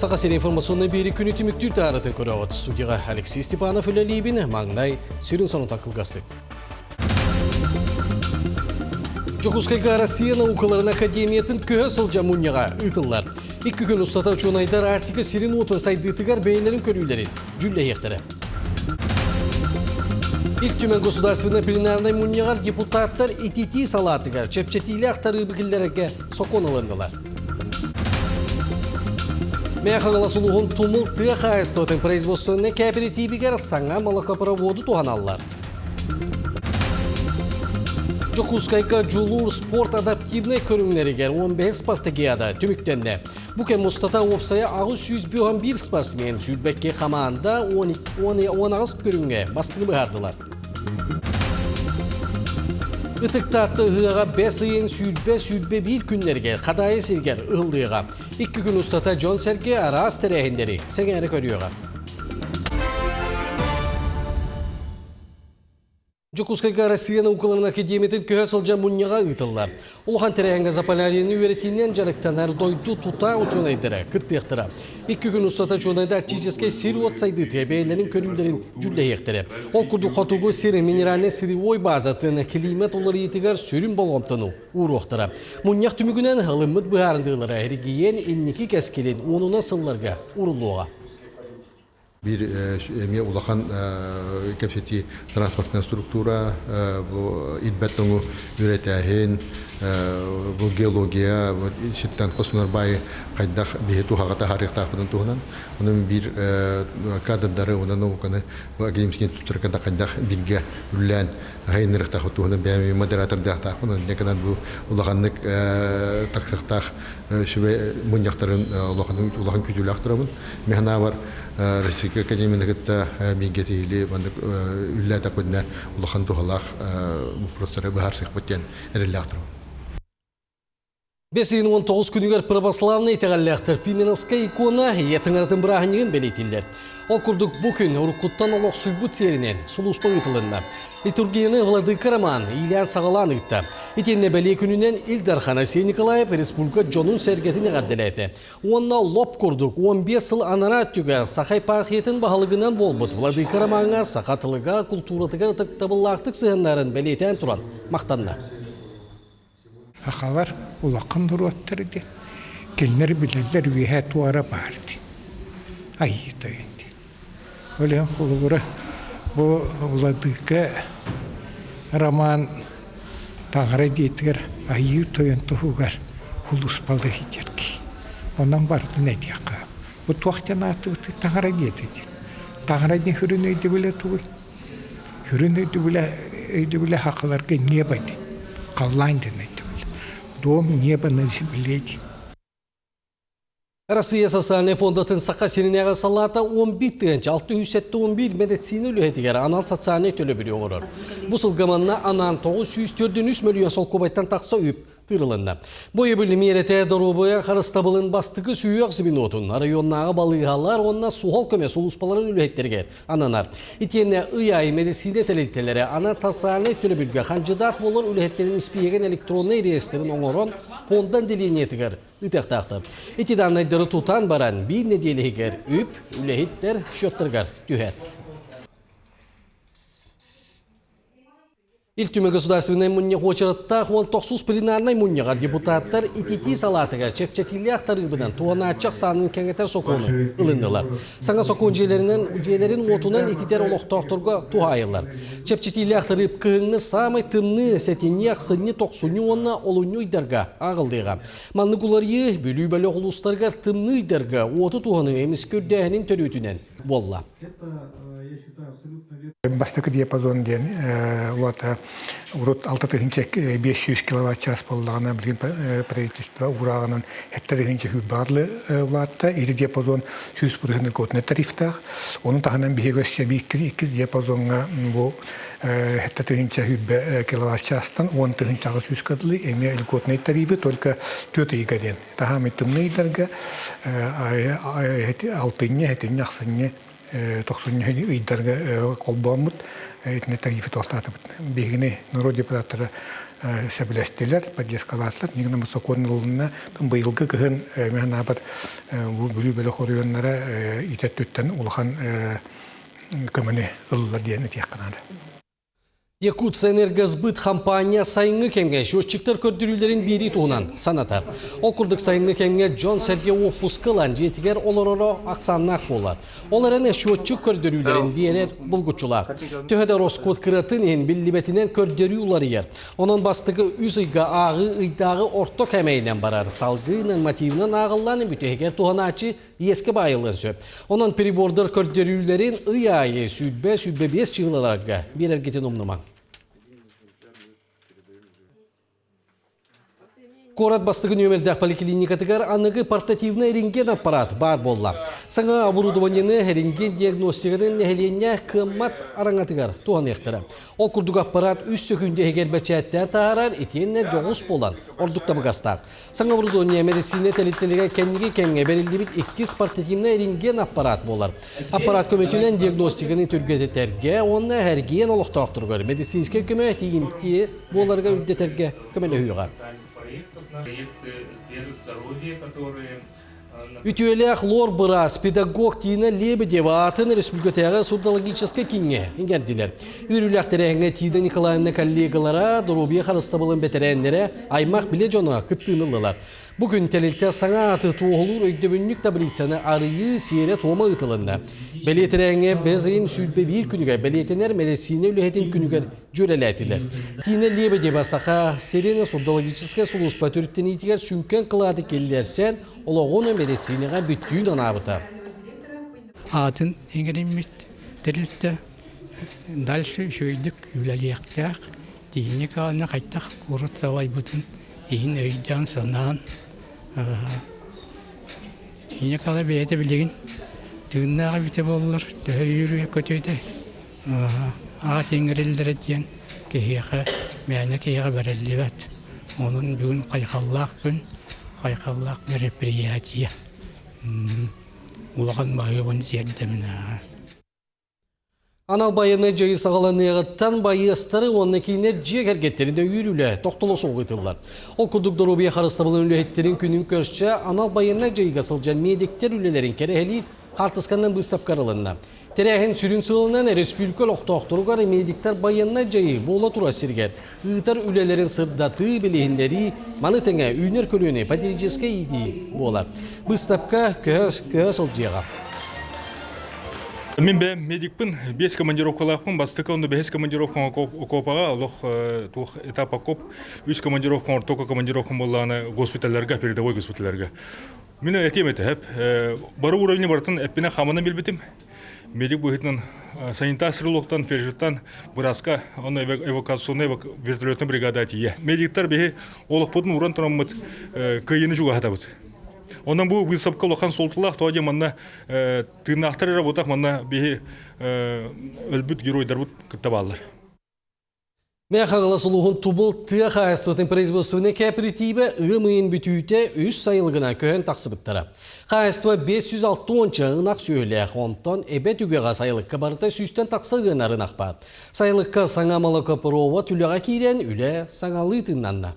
Сақасер информационный бері күні түміктүү таарытын көріғыт. Студияға Алексей Степанов үлелейбін, маңнай сирин соны тақылғасты. Жокускайга Россия наукаларын академиятын көе сылжа мұньяға ұйтылар. 2 күн ұстата чонайдар артика сирин отыр сайдытыгар бейнерін көрілерін жүлі ектірі. İlk tümen государственный пленарный мұньяғар депутаттар итити салатыгар чепчетилі ақтары бігілдерге сокон алындылар. Механала сулуғын тумыл тыға қайыстығын производственне кооперативігер саңа молокопроводу туғаналар. Жокускайка жулур спорт адаптивный көріңлерігер 15 спартагияда түміктенді. Бұкен мұстата опсая ағыз 101 спортсмен сүлбәкке қамағында 10 көріңге бастығы бұғардылар. Itıqtatı hığa 5 ayın sülbe 1 günlerge qadayı sirger ıldığıға. 2 gün ustata John Serge araz terehinderi sengeri körüyorға. Жокускайга Россия наукаларын академиятын көе сылжа мұньяға ұйтылар. Улхан терехенге Заполярияны үйретінен жарықтанар дойду тута учонайдыры, күттіқтірі. 2 күн ұстата чонайды артическе сирі отсайды тебейлерін көрілдерін жүлі ектірі. Ол күрді қотуғы сирі минеральны сиревой базатын климат олары етігер сүрін болғымтыну ұруқтыры. Мұньяқ түмігінен ғылымыд бұғарындығылары әрігейен инники кәскелен онына сылларға ұрылуға. Bir ulaqan kapasiti transportna struktura, bu idbettonu üretəhin, bu geologiya, bu sitten kosmonar bay qaydak bihetu haqata harikta qudun tuğunan. Onun bir kadrları ona naukanı bu akademik institutlarda qaydak bilge üllen haynırıqta tuğunan bir moderator dağıta qudun. Ne kadar bu ulaqanlık taksaqtaq şübe munyaqtarın ulaqan kütülü aqtırabın. Mehna var Россия академиятында мигезили бандык үлләдә күнә улахан тухалах просто бахарсык бөтен эреләктер. 5-19 күнігер православный тәғалләқтір Пименовская икона етіңірдің бірағынығын белейтілдер. Ол күрдік бүкін ұрқұттан олық сұйбыт серінен сұлуспа ұйтылынна. Литургияны Владыка Роман Ильян Сағалан ұйтты. Етенне бәле күнінен Илдар Ханасей Николаев республика Джонун сәргетіне ғарделәйті. Онна лоп күрдік 15 сыл анара түгер Сақай пархиетін бағалығынан болбыт. Владыка Романға сақатылыға, культуратыға табыллақтық сығынларын бәлейтен тұран мақтанна. Ақалар улақын дұруаттырды. Келнер білелер вейхә туара барды. Айыта енді. Олен құлығыра бұл Владыка Роман тағыра дейтігер айы тойын тұғығар құлыспалды хитерки. Онан барды нәдияқа. Бұл туақтан аты тағыра дейтеді. Тағыра ден хүрін өйді біле тұғыл. Хүрін өйді біле хақыларға не байды. Қаллайын ден өйді. Дом неба на земле. Россия социальный фондатын Сақасерінеға салата 11 медицина үліхетігер анал социальный төлі білі оғырыр. Бұл сылғаманна анан 943 миллион сол көбайттан тақса өп тырылынна. Бойы білі мерете дорубая қарыстабылын бастығы сүйі ақсыбин отын. Районнаға балығалар онна суғал көме сұлыспаларын үліхеттергер ананар. Итенне ұяй медицина тәлелтелері ана социальный төлі білгі қанжыдат болыр үліхеттерін іспиеген электронный реестерін оңырын фондан делениетігер үтектақты. Ити даннайдары тутан баран bir неделегер үп үліхеттер шөттіргер түйер. Илтүме государственный мұнья қочырытта 19 пленарный мұньяға депутаттар итити салатығар чепчетилі ақтарыбынан туғана атчақ санын кәңетер соқуыны ұлындылар. Саңа соқуын жейлерін отынан ититер олықтақтырға туғайылар. Чепчетилі ақтарып күйіңі самай тымны сәтені ақсыны тоқсыны онына олыны үйдерға ағылдыға. Манны құларығы бүлі-бәлі құлыстарғар тымны үйдерға оты туғаның еміз көрдәхінің төрүтінен болла. Бастыкы диапазон ден урут 6500 киловатт-час болдағына біздің правительство урағынан хеттарығынша хүббарлы ватта, ері диапазон 100% көтіне тарифтақ. Оның тағынан бейгөсше 2 диапазонға бұл хеттарығынша хүббі киловатт-частан 10-ағы 100 кадылы, әме көтіне тарифы только 4-ға ден. Тағам етімні идарға 6-не, 7-не, 90 ыйдарга колбамыт этне тарифы толстатып бегине народ депутаттары сөбілестелер, поддержкалатлар, негін мұсақон ұлына бұйылғы күхін мен абыр бүлі-бүлі қорыйонлары итеттіттен ұлған көміні ұлылар дейіні тияққанады. Якутия энергосбыт компания сайынгы кемге счетчиктер көрдүрүүлөрүн бири туунан санатар. Ол курдук сайынгы кемге Джон Сергей опускалан жетигер олороро аксаннак болот. Оларына счетчик көрдүрүүлөрүн берер булгучулар. Төһөдө Роскот кыратынын биллибетинен көрдүрүүлөр ер. Онун бастыгы үз ыйга агы ыйдагы орто кемейден барар. Салгынын мотивинен агылланын бүтөгер туганачы еске байылын сөп. Онун прибордор көрдүрүүлөрүн ыйайы сүббе 5 жылдарга берер кетен умнуман. Корат бастығы нөмірдәк поликлиникатығар анығы портативный рентген аппарат бар болла. Саңа оборудованияны рентген диагностиканың нәхеленне қыммат араңатығар туған ектірі. Ол күрдік аппарат үз сөкінде егер бәчәттер тағарар, етенне жоғыз болан, ордықта бұғастақ. Саңа оборудования медицина тәліттеліге кәмге берілді бит 2 портативный рентген аппарат болар. Аппарат көметінен диагностиканың түргететерге, онына әрген олықтақтырғыр. Медицинске көмет тегінті боларға үддетерге көмелі үйіға. Проекты сферы здоровья, которые... Ütüelek Lor Bıras, pedagog Tina Lebedeva atın Respublikataya Судологическая кинге ингердилер. Үрүләхтерәңгә Тина Николаевна коллегалара, Дорубия харыстабылын бетерәннәре аймак биле жона кыттынылдылар. Бүгін тәлелтә саңа аты туғылыр өйдөбіннік таблицаны арıyı сиере тома ытылында. Белетерәңе безейін сүлбе бір күніге белетенер медицина үләхетін күніге жөреләтілер. Тина Лебедева сақа Серена Судологическая Сулуспа түрттен итігер сүйкен қылады келдерсен, олағыны медицинаға бүттүйін анабыта. Атын еңгеремет тәрілтті. Дальше шөйдік үләлияқтақ. Дейіне қалына қайттақ ұрыт салай бұтын. Ең өйден санан. Дейіне қала бәйті білеген. Тығыннаға біті болылыр. Дөй үйірі көтейді. Ағат еңгерелдері дейін. Кейеға, мәні кейеға бәрелі бәт. Оның бүгін қайқаллақ күн. Қайқаллақ мероприятия. Улаған байығын зердіміна. Анал байыны жайы сағаланығыттан байы ыстары онына кейінер жек әргеттерінде үйірілі тоқтылы соғытылар. Ол күрдік Дорубия қарыстабылын үліхеттерін күнін көрші анал байыны жайыға сылжан медиктер үлелерін кәрі қартысқаннан бұстап қарылынна. Терәхін сүрін сылынан республикал оқтауқтырғары медиктер байынна жайы бола тұра сергер. Үйтар үлелерін сырдаты білігіндері маны тәңе үйнер көліні патерическе иди болар. Бұстапқа көе сылжыға. Мен бе медикпін, 5 командировкалақпын, бастықы онды 5 командировкаға окопаға, олық туқ этап окоп, 3 командировкаға, ортоқа командировкаға болағаны госпиталларға, передовой госпиталларға. Мен әтем әті, бары уровне бартын әппіне қамынан белбетім. Медик бұғытынан санитасырлықтан, фержеттан, бұраска, оны эвакуационный вертолетный бригада әтие. Медиктар бе олық бұдын уран тұрамыд көйені жүға хатабыд. Онан бұл высапқа олақан солтылақ, тоғаде манна тырнақтары работақ, манна бейі өлбіт геройдар бұд күттабалылар. Мәқағыла сұлуғын тубыл тұяқ айыстығын производственный кооперативі ұмыйын бүтүйті үш сайылғына көхін тақсыбыттары. Қайыстыва 560 ынақ сөйлек, онтан әбет үгеға сайылыққа барыта сүстен тақсығын арынақ бар. Сайылыққа саңа малыққа пұрова түліға кейрен үлі саңалы тыңнанна.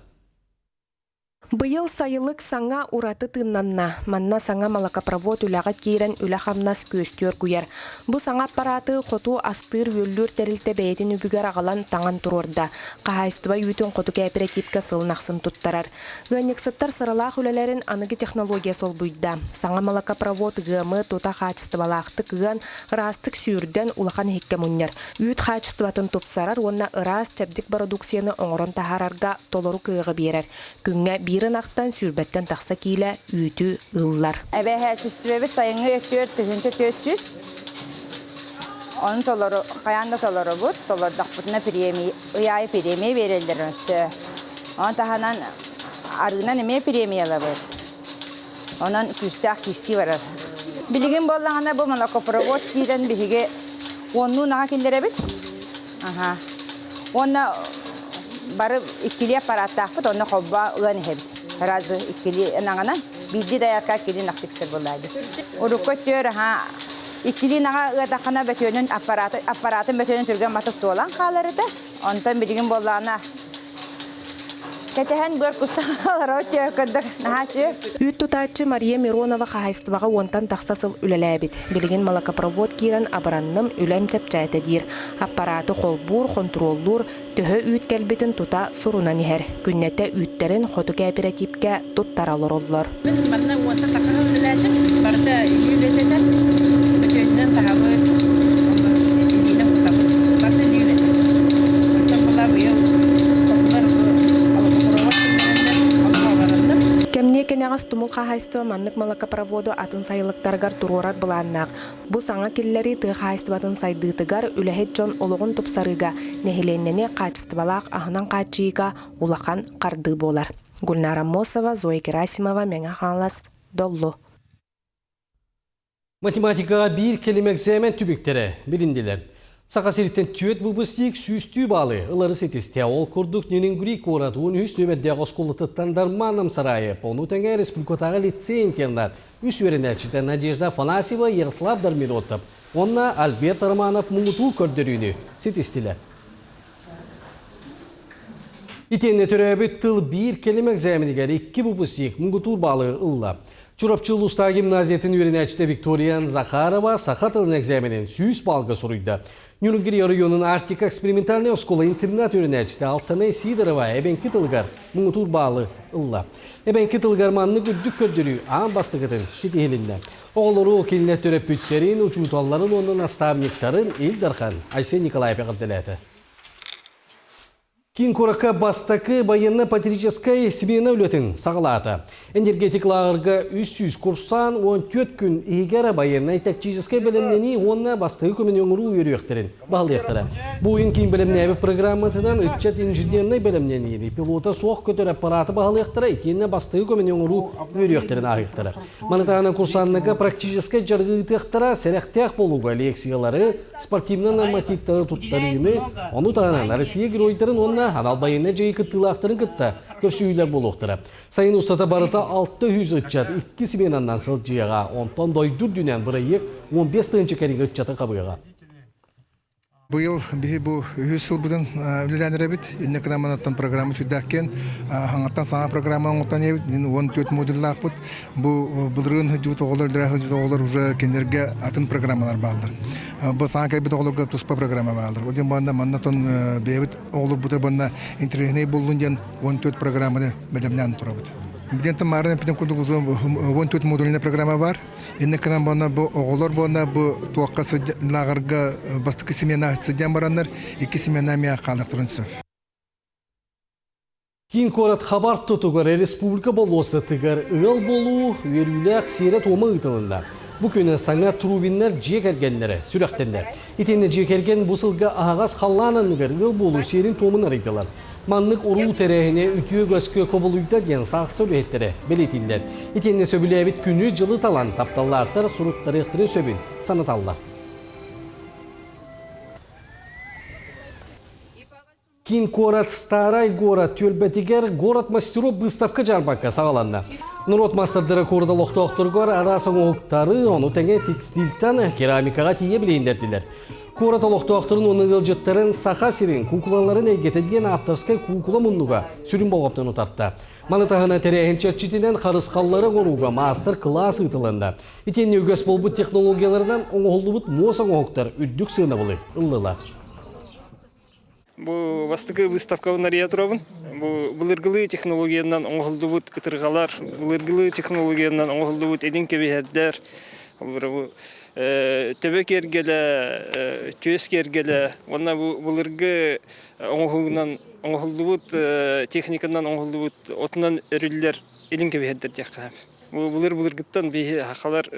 Быйыл сайылык саңа ураты тыннанна, манна саңа малакапровод үләғат кейрен үлә хамнас көстер күйер. Бу саңа аппараты хоту астыр өллүр тәрілті бәйетін үбігер ағалан таңан тұрорда. Қағайстыба үйтін қоту кооперативка сылнақсын туттарар. Гынексаттар сыралақ үләлерін анығы технология сол бұйда. Саңа малакапровод ғымы тута қачыстыбалақты кыған растық сүйірден улахан хекке мұннер. Үйт қачыстыбатын топсарар, онна ырас чәбдік продукцияны оңырын тахарарға толору кыға берер. Күнге бірін ақтан сүрбеттен тақса кейлі үйті ұллар. Әбе әтістібі сайыңы өттер түхінші төссіз. Onun tolları, kayanda tolları bu, tolları dağıtına uyayı piremi verildir. Onun tahanan argınan emeğe piremi yalı bu. Onun küstah hissi var. Bilgin bollağına bu malakoprovod giren bihige onun nağa kindire bit. Ona barı ikili aparat dağıt, ona hobba ulan hebit. Razı ikili nağına bildi dayarka ikili naktiksir bulaydı. Urukot ha. İkili nağa ıdakana betönün aparatın betönün türgen matık dolan kaları da. Ondan bilgin bollağına Кетehen бөр кусталар өтө көрдүк. Нахачы. Үйт тутаачы Мария Миронова қағайстыбаға онтан тақсасыл үлеләбіт. Білген малакапровод кирен абаранным үлем тепчайты дир. Аппараты қолбур, контроллур, төхі үйт кәлбетін тута сұрунан ехер. Күннетті үйттерін хоту кооперативке туттаралыр олар. Барна онтан тақсасыл үлеләдім. Барда үйлетеден, өтөйден тағалы Кенегас тумул қағайстыва маннык малакапроводу атын сайылыктаргар турорат бұланнақ. Бұ саңа келлери ты қағайстыватын сайдытыгар үләхет жон олығын тұпсарыға нехиленнене қачыстывалақ ағынан қачыйға улақан қарды болар. Гүлнара Мосова, Зоя Герасимова, Меңа Ханлас, Доллу. Математикаға bir келемек зәмен түбіктері білінділер. Сақасеріктен түйет бұбыстик сүйістүй балы. Илары сетісте ол күрдік ненің орат 13 нөмірдегі осколытыттан дарманым сарайы. Пону тәңе республикатағы лицей интернат. Үс өрінәчіті Надежда Фанасева Ярослав Дармидотып. Онна Альберт Арманов мұңыту көрдіріні сетістілер. Итенне түрәбі тыл bir келемек зәменігер 2 бұбыстик мұңыту балы ұлла. Чурапчыл Уста гимназиятын өрінәчіті Викториян Захарова сақа тылын экзаменен 100 балға сұрыйды. Нюрнгери районun Арктика экспериментальная школа интернат өрінәчіті Алтанай Сидорова әбенкі тылғар мұңытур балы ұлла. Әбенкі тылғар манны күрдік көрдірі аң бастығытын сетихелінді. Оғылыру келіне төреп бүттерін, учуталарын оның наставниктарын Илдархан Айсен Николай пәғірділәді. Кин корака бастакы военно-патриотическая семейна үлетін сағылаты. Энергетиклағырға 300 курсан 14 күн егері военно-тактическая білімнені онна бастығы көмен өңіру өріектерін бағылықтыры. Бұйын кейін білімні әбі программатынан үтчет инженерный білімнені пилота соқ көтер аппараты бағылықтыры екеніне бастығы көмен өңіру өріектерін ағықтыры. Манытағына курсанныға практическая жарғытықтыра сәрәқтәқ болуға лекциялары, спортивны-нормативтары тұттарыны, оны тағынан Россия геройдарын онна Анал байына жайы кыттылақтырын кытта көрсүйілер болуқтыры. Сайын ұстата барыта 600 үтчат 2 семенаннан сыл жиыға, 10 дойдур дүнен бірайық 15 тыңчы кәрігі үтчаты қабыға. Бұл үйсіл бұдың үліләнірі біт, енне қынаманаттан программы жүдәккен, хаңаттан саңа программа оңықтан ебіт, 14 модуллақ бұд, бұлырын хүджібіт оғылыр, лірі хүджібіт оғылыр уже кендерге атын программалар бағылыр. Бұл саңа кәлбіт оғылырға тұспа программа бағылыр. Оден бағында маннатон бейбіт оғылыр бұдыр бағында интернет болуын ден 14 программаны бәдемнен тұра бұд. Бидентен марын пиден курдук уже 14 модульный программа бар. Инне канан бана бу оголор бана бу туакка лагарга бастыкы семена сыдян бараннар 2 семена мия калыктырын сөп. Кин корат хабар тотугар республика болосы тыгар ыл болу верүләк сирет омы ытылында. Бу күнә саңа трубиннер жекергенләре сүрәктәндәр. Итенне жекерген бусылга агас халланын мигер ыл болу сирин томын арыйтылар. Маннык уруу терехине үтüö көскө кобулуйда ден саксы беттери белетиллер. Итенне сөбүләбит күнү жылы талан тапталлартар суруттарыктыры сөбүн санаталлар. Кин город Старай город Тюльбетигер город мастеров выставка жармакка сагаланна. Нурот мастerdары корда лохтоктургор арасың октары оны теңе текстильтан керамикага тие билейиндердилер. Город лохтоктурун оның ылжыттарын саха сирин куклаларын эгетедген авторскай кукла муннуга сүрүн болгоптон утартты. Манытагына терехин чертчитинен карыскаллары коруга мастер класс ытылында. Итенне өгөс болбут технологиялардан оңолдубут мосоң октар үрдүк сыйна болы ыллылар. Бу вастыкы выставка нария турабын. Бу былыргылы технологиянан оңолдубут ытыргалар, былыргылы технологиянан оңолдубут эдин кебердер. Бу төбөк ергеле, төс кергеле, онна былыргы оңолгунан оңолдубут техниканан оңолдубут отунан өрүллер эдин кебердер жакка. Бу былыргыттан бии хакалар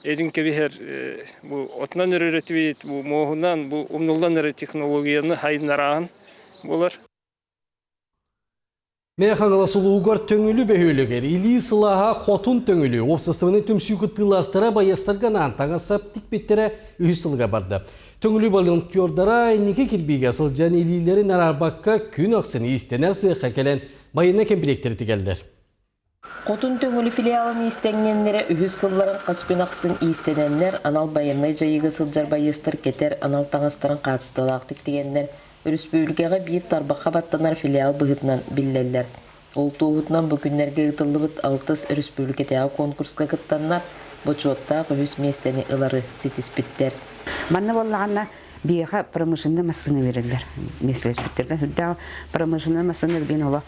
эдин кебер бу отунан өрөтүбүт, бу могунан бу умнулдан технологияны хайнараган болар. Мехаңыла сұлуғар төңілі бөхөлігер, илі сылаға қотын төңілі, опсыстығыны түмсүйкі тылақтыра байыстырғанан таңасап тікпеттері үйі сылға барды. Төңілі волонтердара неке кірбейге сылжан илилері нарарбаққа күн ақсын истенер сыйыққа келен байына кемпіректері тігелдер. Қотын төңілі филиалын истенгенлері үйі сылларын қас күн ақсын истененлер, анал байынай жайығы сылжар байыстыр кетер, анал таңастарын қатыстылақ тіктегенлер, Республикаға bir тарбаққа баттанар филиал бұғытынан біллелер. Ол туғытынан бүкінлерге ұтылығыт 6 республикатағы конкурсқа кыттаннар, бұчуатта қүйіс местені ылары сетіспіттер. Манна боллағанна бияға промышленный массыны берілдер. Меслес біттерден. Хүдді промышленный массыны берген ола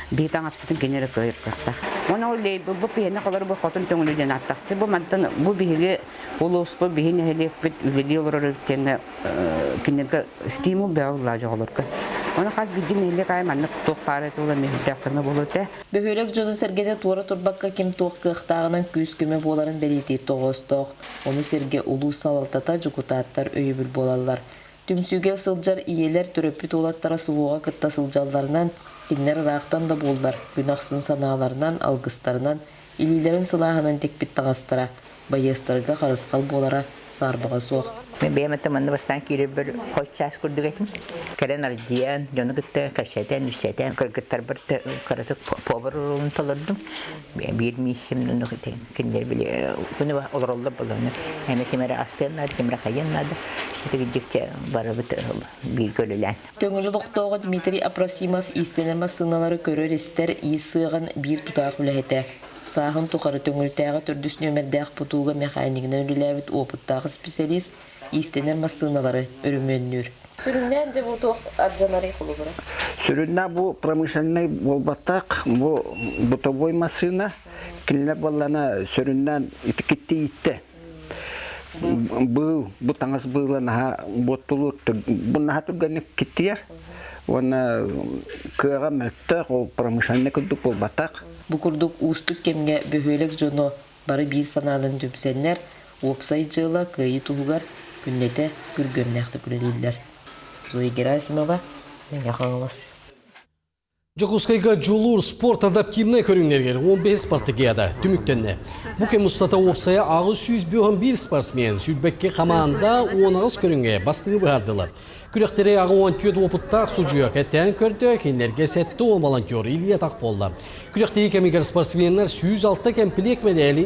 бейтан аспытын кенері көйір қақтақ. Оны олей бұл бейіне қолары бұл қотын төңілуден аттақты. Бұл мантын бұл бейге олуспы бейіне әлі өкпет үлелі олар өттені кенергі стимул бәуылла жоғылырғы. Оны қаз білген әлі қай манны құтуқ пары әті олар мехілдәқтірні болуды. Бөхөлек жоды сәргеде туары турбаққа кем туық қықтағынан күйіс көме боларын бәлеті тоғыз-тоқ. Оны сәрге ұлу салалтата жүкутаттар өйібіл болалар. Түмсүгел сылжар иелер түрөппіт олаттара сууға кытта сылжалдарынан, кеннер рақтан да болдар, күнақсын саналарынан, алғыстарынан, илилерін сылағынан текпіт тағастара, байестарға қарысқал болара сарбыға соқ. Мен беймәтті манны бастан кейлер бір қош час күрдік етім. Кәрен ардиян, жоны күтті кәшәтен, үсәтен, кіргіттар бір қараты повар ұлын талырдым. Bir мишімнің үкітен, кендер біле, күні олар олар боланы. Әмі кемері астығынады, кемері қайынады. Үтігідікте бары бір көлілән. Төңірі доқтауға Дмитрий Апрасимов истенема сыналары көрер істер иісіған бір тұтақ үләйті. Сағын тұқары төңіртәғі түрдіс нөмірдәқ бұтуға механикінің үліләвіт опыттағы специалист истенер массыналары өріменнүр. Сүріннен де бұтуқ аржанары құлы бұра? Сүрінна бұ промышленный болбаттақ, бұ бұтовой массына, кілінер боллана сүріннен итікетті итті. Бұ таңыз бұйлана бұттылы, бұна тұрғаны кеттер, оны көға мәттіқ, ол промышленный күрдік болбаттақ. Бұқырдық ұстық кемге бөхөлік жоны бары бір саналын дөпсенлер, опсай жылы көйі тұғығар күннеті күргөннәқті күрелейлер. Зои Герасимова, мен яқаңылас. Жокускайга жолур спорт адаптивный көрүнергер 15 спартакиада түмүктенне. Буке Мустата опсая агыс 101 спортсмен сүлбекке команда 10 көрүнгө бастыгы бардылар. Күректері ағы 14 опытта сұжуя кәттен көрді, кенлерге сәтті он волонтер Илья Тақполда. Күректегі кәмегер спортсменлер 106 кәмпілек медалі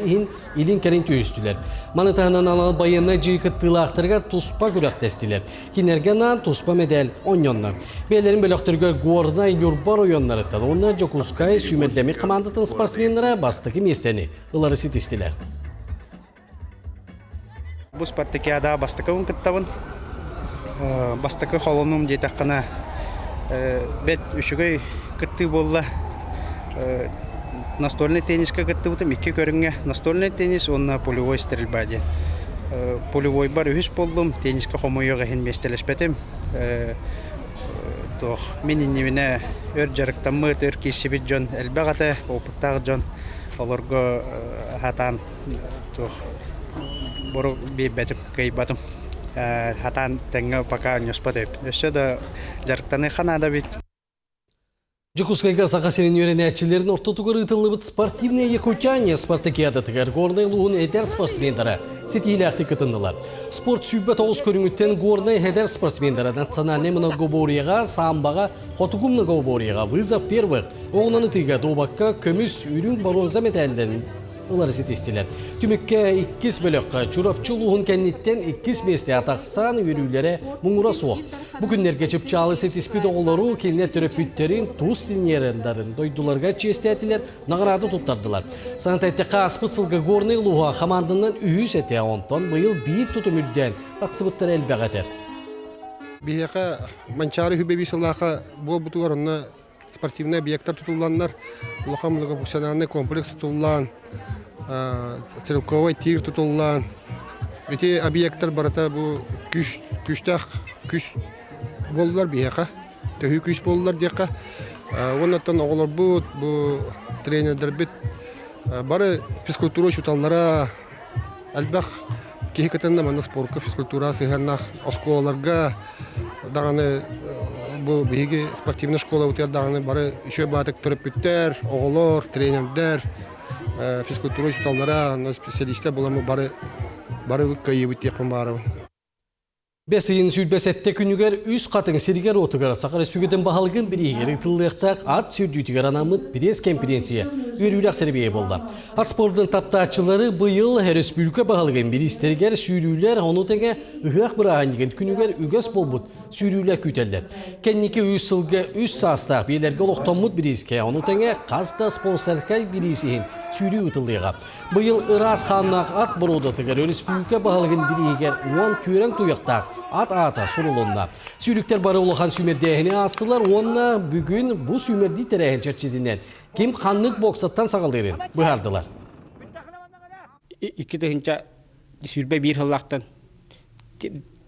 илін кәрін түйістілер. Манытағынан анал байына жиқыттылы ақтырға тұспа күректестілер. Кенлерге нан тұспа медал 10. Бәлерін бөліқтіргі ғорына юрбар ойонларыттан. Оны Жокускай сүймендемі командатын спортсменлері бастығы местені ұлары сетістілер. Бұл спартакиада бастығы ұнқыттауын. Бастықы қолыным дейтаққана бәт үшігөй күтті болла. Настольный тенниске күтті бұтым, 2 көрінге настольный теннис, онына полевой стрельба ден. Полевой бар үхіс болдым, тенниске қомойыға хен местелеспетім. Менің невіне өр жарықтан мұт, өр кесебет жон, әлбәғаты, опыттағы жон, оларға хатан бұры бейбәтім, көйбатым. Хатан тәңгі пока нёспадып. Өсі да жарықтаны қанада бит. Жокускайга сақасерін өренәтчілерін ортотуғыр ұтылыбыт спортивные якутяне спартакиада тігер горнай луғын әдер спортсмендері сетейлі әқті күтінділар. Спорт сүйбет оғыз көріңіттен горнай әдер спортсмендері национальный мұнағоборияға, самбаға, қотуғымны ғоборияға вызов первых оғынаны тігі добаққа көміс үйрін бронза медалдерін олары сетестілер. Түмікке 2 бөліққа жүрапчы луғын кәнеттен 2 месте атақсан үйрілері мұңыра соқ. Бүгінлерге чыпчалы сетеспеді оғылару келіне түріп бүттерін туыс линерендарын дойдуларға честетілер, нағырады тұттардылар. Санатайтыққа аспыцылғы горны луға қамандынан үйіз әте онтан бұйыл бір тұтым үрден тақсыбыттар әлбәғатер. Бияқа манчары хүбеби сылақа бұл бұтуғар онына спортивный объекттар тұтыланлар, ұлақамлығы функциональный комплекс тұтылан, стрелковый тир тұтылан. Эти объекттар барата бұл күштақ күш болдылар бияқа, төхі күш болдылар дейқа. Оннаттан оғылар бұл тренердер бет бары физкультура шуталлара әлбәқ кейі кәтінна маңна спортқа физкультура сыйғаннақ осколаларға дағаны бұл бейге спортивный школа өтер дағаны бары үші батық тұрып бүттер, оғылар, тренердер, физкультура шуталлара, специалистер боламы бары көйі бүттеқпен бары. Бесейін сүрбесетте күнігер үз қатың сергер отығар Сақар Республикадан бағалығын бір егері тыллықтақ ат сүрдүйтігер анамыд бірес конференция өрілік сәрбейе болды. Ат спордың таптачылары бұйыл Республика бағалығын бір істергер сүйрілер оны тәңе ұғақ бір ағанеген күнігер үгес болбұд sürüyle küteller. Kendiki 3 sılga 3 saastaq belerge oloqtonmut birizke, onu tenge qazda sponsorkay birizihin sürü ıtıllığa. Bu yıl Iraz Xannaq at burudatıgar, Reспублика bağılgın biriger 10 kören tuyaqtaq at ata sorulunna. Sürükler barı olağan sümerdeyini astılar, onunla bugün bu sümerdi terehin çerçedinden kim xanlık boksattan sağaldırın, buhardılar. İki dehинча sürbe bir hıllaqtan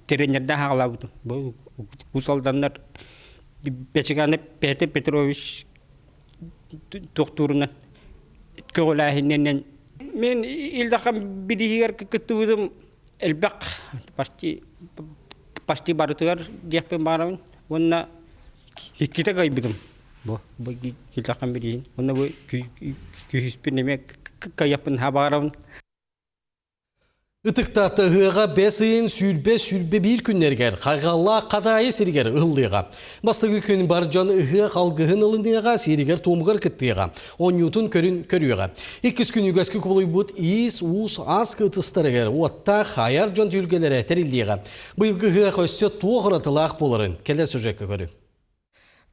terenlerden hağlabudım. Bu saldanlar Beçikane Petroviç doktorundan köğülahinden men ildaqam birihiger kıtıbıdım elbaq pasti barıtıgar diyekpen baramın onna ikite kaybıdım. Bu ildaqam birihin onna bu kühüspineme kayapın habaramın. Itıqtatı hığa 5 ayın sürbe bir günlerger, qayğalla qadayı seriger ıhıllığa. Bastığı gün barcan hığa qalgıhın ılındığıға seriger tomugar kıttığıға, 10 Newton körüğüға. 2 gün yügeski kubuluy bud is, us, az kıtıstarıger, otta hayar can tülgelere terildığıға. Bıyılgı hığa östü tuğıratılaq boların, kelle sözekki körü.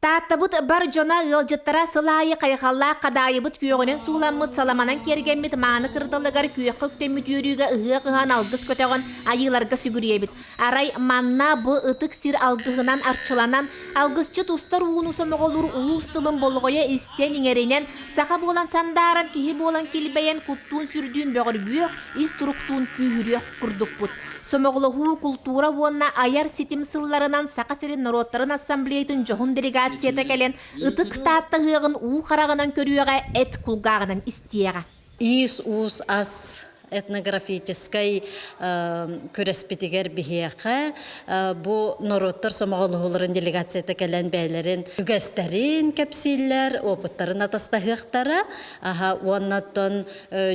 Taattabut bar jona ılcıttara sılayı kayıqalla qadayıbıt kүйögünün suğlanmıt salamanan kergemmit manı kırdalıgar kүйöq köktemmit yürüyüge ıhıya qıhan algыс kötögün ayılarga sügüriyebit. Aray manna bu ıtık sir algıhınan arçılanan algısçı tustar uğunusu moğolur uğuz tılın bolgoya isten inerinen sağa bolan sandaran kihi bolan kilbeyen kuttun sürdüğün böğür büyük is turuqtuğun kühürüyöq kurduk bud. Somoğluhu kultura buonna ayar sitim sıllarından Sakasirin Norotların Assambleyatın johun delegatsiyete gelen ıtık taatta hığın uğu qarağынан körüyöge et kulgağından istiyaga. Is, us, as etnografической көрәспетигер бихияқа bu Norottar Somoğluların delegatsiyete gelen beylerin ügəstərin kapsiller, oputların atastahıqtara, ondan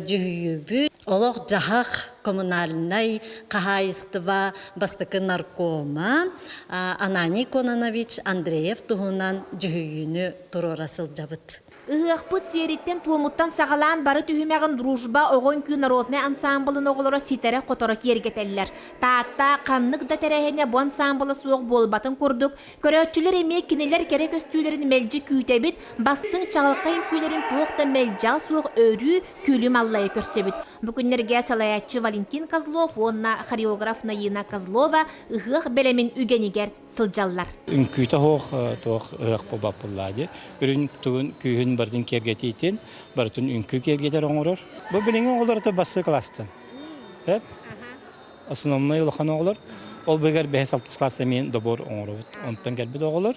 cühüyübü, Олох жахах коммунальной кахайства бастыкы наркома Анани Кононович Андреев туһунан жүһүйүнү турорасыл жабыт. Ihıqpıt seritten tuğumuttan sağalan barı tühümegin Drujba oğun kü Narodnay ansambılın oğulora sitere qotora kergeteller. Taatta qanlık da terehine bu ansambılı soğuk bolbatın kurduk. Körötçüler emeği kineler kerek östülerin melci küytebit, bastın çağılqayın küylerin tuğukta melca soğuk örü külüm Allah'a körsebit. Bugünlerge salayatçı Valentin Kozlov, onna xoreograf Nayina Kozlova, ihıq belemin ügeniger sıljallar. Ünküte hoğ toğ ihıq pobapılladı. Ürün tuğun küyün bardın kergetitin, bardın ünkü kergeter oğurur. Bu bilin oğulları da bası klastan. Hep. Asınımlı yılxan oğulur. Ol beger 5-6 klasta men dobor oğurur. Ondan gelbid oğulur.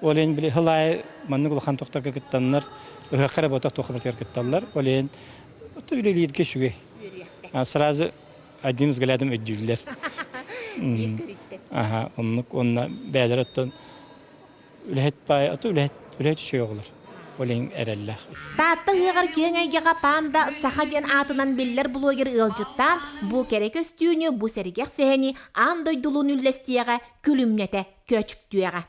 Olen bile hılay manlı yılxan toqta kıttanlar, ihıq qarabota toqımırtır kıttallar. Olen öyleliyirke şüge. Сразу один взглядом ödüller. Aha, onna beyler attın. Ülehet pay atı ülehet şey olur. Olen erellah. Taatta hıgar kengayga panda sahagen atından biller blogger ılcıttan bu kerek östüğünü bu serigek seheni andoydulun üllestiyaga külümnete köçüktüyaga.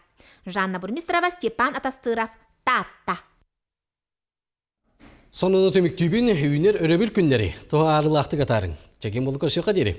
Жанна Бурмистрова, Степан Атастыров, Taatta. Sonunda tümüktübün hüner örebil günleri. Toğa ağırlıqtı qatarın. Çekim bolu koşuqa deri.